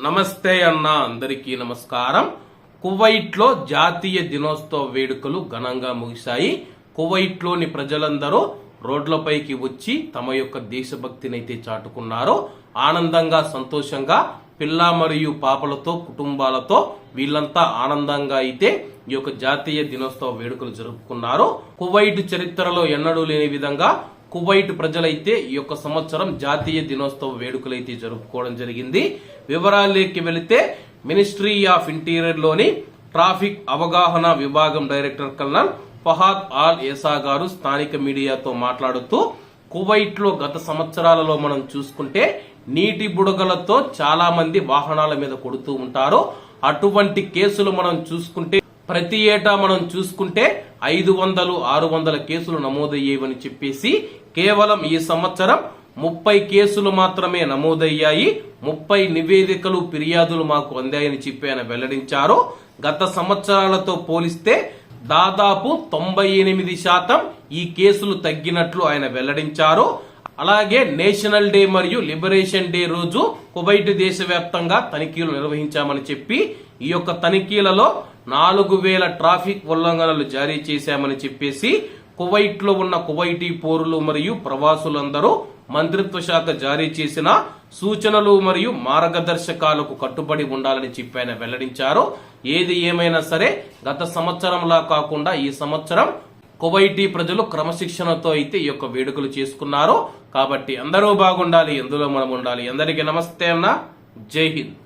నమస్తే అన్న, అందరికీ నమస్కారం. కువైట్ లో జాతీయ దినోత్సవ వేడుకలు ఘనంగా ముగిశాయి. కువైట్ లోని ప్రజలందరూ రోడ్లపైకి వచ్చి తమ యొక్క దేశభక్తిని అయితే చాటుకున్నారు. ఆనందంగా సంతోషంగా పిల్ల మరియు పాపలతో కుటుంబాలతో వీళ్ళంతా ఆనందంగా అయితే ఈ యొక్క జాతీయ దినోత్సవ వేడుకలు జరుపుకున్నారు. కువైట్ చరిత్రలో ఎన్నడూ లేని విధంగా కువైట్ ప్రజలైతే ఈ యొక్క సంవత్సరం జాతీయ దినోత్సవ వేడుకలు అయితే జరుపుకోవడం జరిగింది. వివరాల్లోకి వెళితే మినిస్ట్రీ ఆఫ్ ఇంటీరియర్ లోని ట్రాఫిక్ అవగాహన విభాగం డైరెక్టర్ కల్నల్ ఫహాద్ ఆల్ ఏసా గారు స్థానిక మీడియాతో మాట్లాడుతూ, కువైట్ లో గత సంవత్సరాలలో మనం చూసుకుంటే నీటి బుడగలతో చాలా మంది వాహనాల మీద కొడుతూ ఉంటారు. అటువంటి కేసులు మనం చూసుకుంటే ప్రతి ఏటా మనం చూసుకుంటే 500-600 కేసులు నమోదయ్యేవని చెప్పేసి కేవలం ఈ సంవత్సరం 30 కేసులు మాత్రమే నమోదయ్యాయి. 30 నివేదికలు ఫిర్యాదులు మాకు అందాయని చెప్పి ఆయన వెల్లడించారు. గత సంవత్సరాలతో పోలిస్తే దాదాపు 98% ఈ కేసులు తగ్గినట్లు ఆయన వెల్లడించారు. అలాగే నేషనల్ డే మరియు లిబరేషన్ డే రోజు కువైట్ దేశవ్యాప్తంగా తనిఖీలు నిర్వహించామని చెప్పి ఈ యొక్క తనిఖీలలో 4000 ట్రాఫిక్ ఉల్లంఘనలు జారీ చేశామని చెప్పేసి కువైట్ లో ఉన్న కువైటీ పౌరులు మరియు ప్రవాసులందరూ మంత్రిత్వ శాఖ జారీ చేసిన సూచనలు మరియు మార్గదర్శకాలకు కట్టుబడి ఉండాలని చెప్పి ఆయన వెల్లడించారు. ఏది ఏమైనా సరే గత సంవత్సరంలా కాకుండా ఈ సంవత్సరం కువైటీ ప్రజలు క్రమశిక్షణతో అయితే ఈ యొక్క వేడుకలు చేసుకున్నారు. కాబట్టి అందరూ బాగుండాలి, ఎందులో మనం ఉండాలి. అందరికీ నమస్తే అన్న, జై హింద్.